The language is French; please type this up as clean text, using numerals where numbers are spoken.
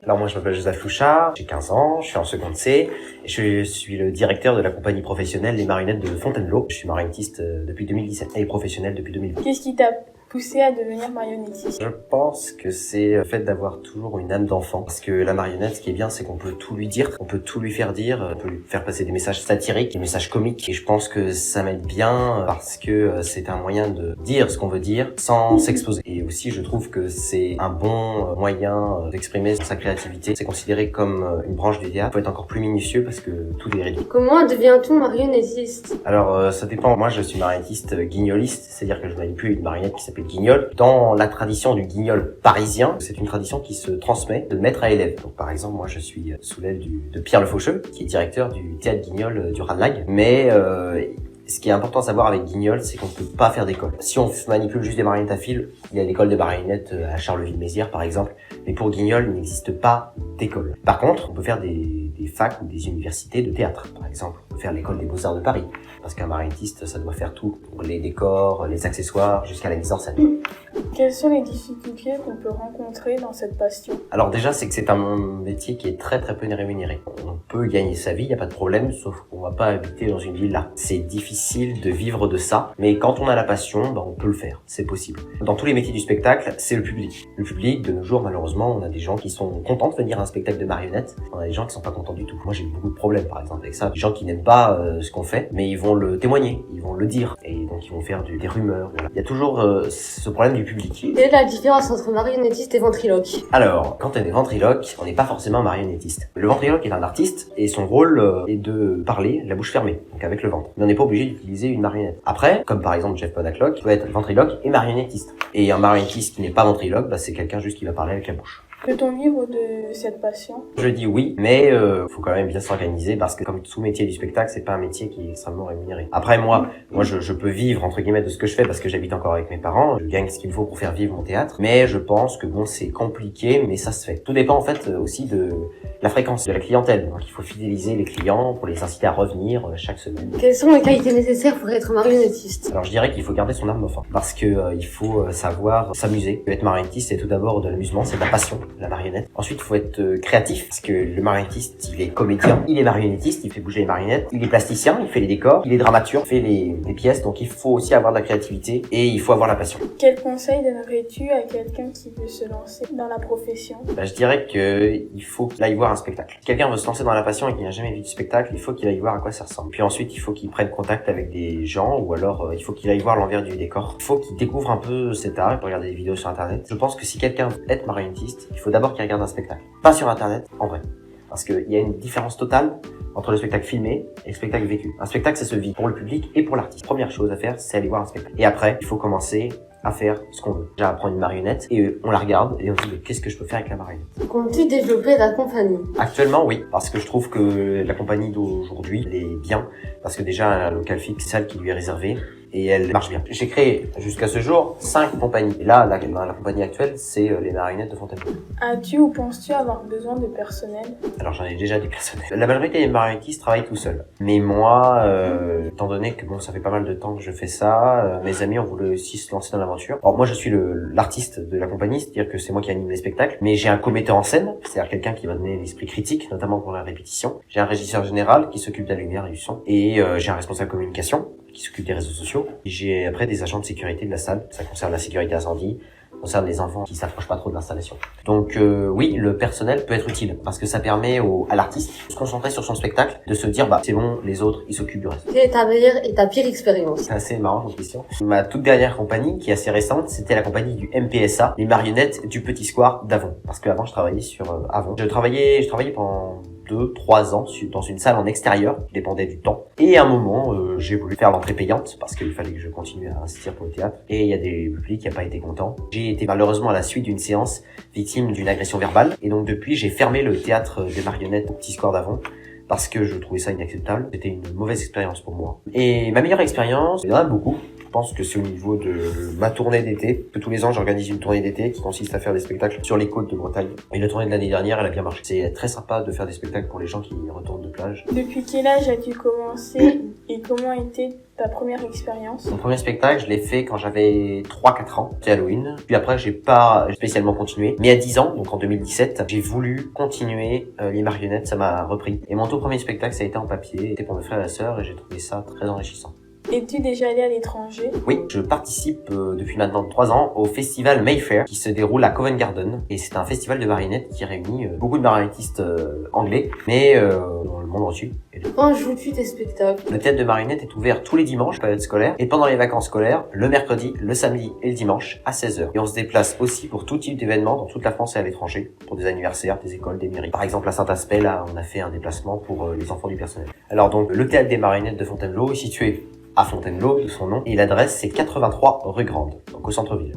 Alors moi je m'appelle Joseph Flouchard, j'ai 15 ans, je suis en seconde C et je suis le directeur de la compagnie professionnelle Les Marionnettes de Fontainebleau. Je suis marionnettiste depuis 2017 et professionnel depuis 2020. Qu'est-ce qui t'a poussé à devenir marionnettiste? Je pense que c'est le fait d'avoir toujours une âme d'enfant. Parce que la marionnette, ce qui est bien, c'est qu'on peut tout lui dire, on peut tout lui faire dire, on peut lui faire passer des messages satiriques, des messages comiques. Et je pense que ça m'aide bien parce que c'est un moyen de dire ce qu'on veut dire sans s'exposer. Et aussi, je trouve que c'est un bon moyen d'exprimer sa créativité. C'est considéré comme une branche du théâtre. Il faut être encore plus minutieux parce que tout est réduit. Comment devient-on marionnettiste? Alors, ça dépend. Moi, je suis marionnettiste guignoliste, c'est-à-dire que je manipule une marionnette qui s'appelle Guignol. Dans la tradition du guignol parisien, c'est une tradition qui se transmet de maître à élève. Donc, par exemple, moi, je suis sous l'aile de Pierre Le Faucheux, qui est directeur du théâtre Guignol du Ranelagh. Mais ce qui est important à savoir avec Guignol, c'est qu'on ne peut pas faire d'école. Si on manipule juste des marionnettes à fil, il y a l'école de marionnettes à Charleville-Mézières, par exemple. Mais pour Guignol, il n'existe pas d'école. Par contre, on peut faire des facs ou des universités de théâtre. Par exemple, on peut faire l'école des Beaux-Arts de Paris. Parce qu'un marionnettiste, ça doit faire tout. Les décors, les accessoires, jusqu'à la mise en scène. Quelles sont les difficultés qu'on peut rencontrer dans cette passion? Alors déjà, c'est que c'est un métier qui est très très peu rémunéré. On peut gagner sa vie, il n'y a pas de problème, sauf qu'on va pas habiter dans une villa. C'est difficile de vivre de ça, mais quand on a la passion, on peut le faire, c'est possible. Dans tous les métiers du spectacle, c'est le public. Le public, de nos jours, malheureusement, on a des gens qui sont contents de venir à un spectacle de marionnettes, on a des gens qui sont pas contents du tout. Moi, j'ai eu beaucoup de problèmes, par exemple, avec ça. Des gens qui n'aiment pas ce qu'on fait, mais ils vont le témoigner, ils vont le dire, et donc ils vont faire des rumeurs. Voilà. Il y a toujours ce problème du public. Quelle est la différence entre marionnettiste et ventriloque? Alors, quand on est ventriloque, on n'est pas forcément marionnettiste. Le ventriloque est un artiste et son rôle est de parler la bouche fermée, donc avec le ventre. Mais on n'est pas obligé d'utiliser une marionnette. Après, comme par exemple Jeff Panaclock, peut être ventriloque et marionnettiste. Et un marionnettiste qui n'est pas ventriloque, c'est quelqu'un juste qui va parler avec la bouche. Peut-on vivre de cette passion? Je dis oui, mais faut quand même bien s'organiser parce que comme tout métier du spectacle, c'est pas un métier qui est extrêmement rémunéré. Après moi je peux vivre entre guillemets de ce que je fais parce que j'habite encore avec mes parents, je gagne ce qu'il me faut pour faire vivre mon théâtre, mais je pense que c'est compliqué, mais ça se fait. Tout dépend en fait aussi de la fréquence de la clientèle. Donc il faut fidéliser les clients pour les inciter à revenir chaque semaine. Quelles sont les qualités nécessaires pour être marionnettiste? Alors je dirais qu'il faut garder son âme d'enfant parce que il faut savoir s'amuser. Être marionnettiste, c'est tout d'abord de l'amusement, c'est de la passion. La marionnette. Ensuite, il faut être créatif, parce que le marionnettiste, il est comédien, il est marionnettiste, il fait bouger les marionnettes, il est plasticien, il fait les décors, il est dramaturge, il fait les pièces, donc il faut aussi avoir de la créativité et il faut avoir la passion. Quel conseil donnerais-tu à quelqu'un qui veut se lancer dans la profession? Je dirais qu'il faut qu'il aille voir un spectacle. Si quelqu'un veut se lancer dans la passion et qu'il n'a jamais vu du spectacle, il faut qu'il aille voir à quoi ça ressemble. Puis ensuite, il faut qu'il prenne contact avec des gens, ou alors il faut qu'il aille voir l'envers du décor. Il faut qu'il découvre un peu cet art, il peut regarder des vidéos sur internet. Je pense que si quelqu'un veut être marionnettiste, il faut d'abord qu'il regarde un spectacle. Pas sur internet, en vrai. Parce qu'il y a une différence totale entre le spectacle filmé et le spectacle vécu. Un spectacle, ça se vit pour le public et pour l'artiste. Première chose à faire, c'est aller voir un spectacle. Et après, il faut commencer à faire ce qu'on veut. Déjà, prendre une marionnette et on la regarde et on se dit qu'est-ce que je peux faire avec la marionnette. Comptes-tu développer ta compagnie? Actuellement, oui, parce que je trouve que la compagnie d'aujourd'hui, elle est bien. Parce que déjà, un local fixe, c'est celle qui lui est réservée. Et elle marche bien. J'ai créé jusqu'à ce jour 5 compagnies. Et là, la compagnie actuelle, c'est les marionnettes de Fontainebleau. As-tu ou penses-tu avoir besoin de personnel? Alors j'en ai déjà du personnel. La majorité des marionettistes travaillent tout seuls. Mais moi, étant donné que ça fait pas mal de temps que je fais ça, mes amis ont voulu aussi se lancer dans l'aventure. Alors moi, je suis l'artiste de la compagnie, c'est-à-dire que c'est moi qui anime les spectacles. Mais j'ai un co-metteur en scène, c'est-à-dire quelqu'un qui va donner l'esprit critique, notamment pour la répétition. J'ai un régisseur général qui s'occupe de la lumière et du son. Et j'ai un responsable communication qui s'occupe des réseaux sociaux. J'ai après des agents de sécurité de la salle. Ça concerne la sécurité incendie, ça concerne les enfants qui s'approchent pas trop de l'installation. Donc oui, le personnel peut être utile parce que ça permet à l'artiste de se concentrer sur son spectacle, de se dire c'est bon, les autres ils s'occupent du reste. Quelle est ta meilleure et ta pire expérience? C'est assez marrant comme question. Ma toute dernière compagnie, qui est assez récente, c'était la compagnie du MPSA, les marionnettes du Petit Square d'Avon. Parce qu'avant je travaillais sur Avon. Je travaillais pendant 2-3 ans dans une salle en extérieur, qui dépendait du temps. Et à un moment, j'ai voulu faire l'entrée payante parce qu'il fallait que je continue à investir pour le théâtre. Et il y a des publics qui n'ont pas été contents. J'ai été malheureusement à la suite d'une séance victime d'une agression verbale. Et donc depuis, j'ai fermé le théâtre des marionnettes au Petit Square d'Avon parce que je trouvais ça inacceptable. C'était une mauvaise expérience pour moi. Et ma meilleure expérience, il y en a beaucoup. Je pense que c'est au niveau de ma tournée d'été, que tous les ans j'organise une tournée d'été qui consiste à faire des spectacles sur les côtes de Bretagne. Et la tournée de l'année dernière, elle a bien marché. C'est très sympa de faire des spectacles pour les gens qui retournent de plage. Depuis quel âge as-tu commencé et comment était ta première expérience? Mon premier spectacle, je l'ai fait quand j'avais 3-4 ans, c'était Halloween. Puis après, j'ai pas spécialement continué. Mais à 10 ans, donc en 2017, j'ai voulu continuer les marionnettes, ça m'a repris. Et mon tout premier spectacle, ça a été en papier, c'était pour mes frères et sœurs, et j'ai trouvé ça très enrichissant. Es-tu déjà allé à l'étranger? Oui, je participe depuis maintenant 3 ans au festival Mayfair qui se déroule à Covent Garden. Et c'est un festival de marionnettes qui réunit beaucoup de marionnettistes anglais, mais dans le monde entier. Quand joues-tu tes spectacles? Le théâtre de marionnettes est ouvert tous les dimanches, période scolaire, et pendant les vacances scolaires, le mercredi, le samedi et le dimanche à 16h. Et on se déplace aussi pour tout type d'événements dans toute la France et à l'étranger, pour des anniversaires, des écoles, des mairies. Par exemple, à Saint-Aspect, là, on a fait un déplacement pour les enfants du personnel. Alors donc, le théâtre des marionnettes de Fontainebleau est situé à Fontainebleau, de son nom, et l'adresse c'est 83 rue Grande, donc au centre-ville.